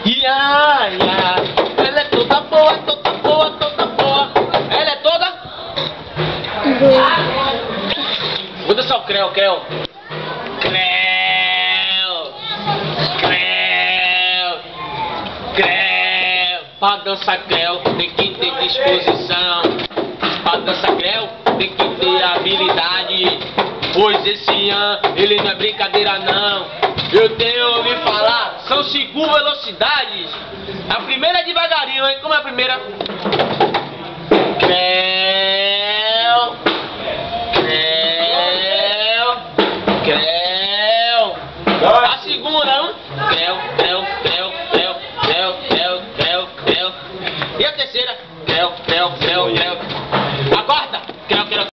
Ia, ia. Ela é toda boa, toda boa, toda boa. Ela é toda. Muda só o creu, creu. Creu. Creu. Creu. Pra dançar creu tem que ter disposição. Pra dançar creu tem que ter habilidade. Pois esse ano ele não é brincadeira não. Eu tenho ouvido falar, são 5 velocidades. A primeira é devagarinho, hein? Como é a primeira? Creu. Creu. Creu. A segunda, hein? Creu, creu, creu, creu, creu, creu, creu, creu. E a terceira? Creu, creu, creu, creu. A quarta?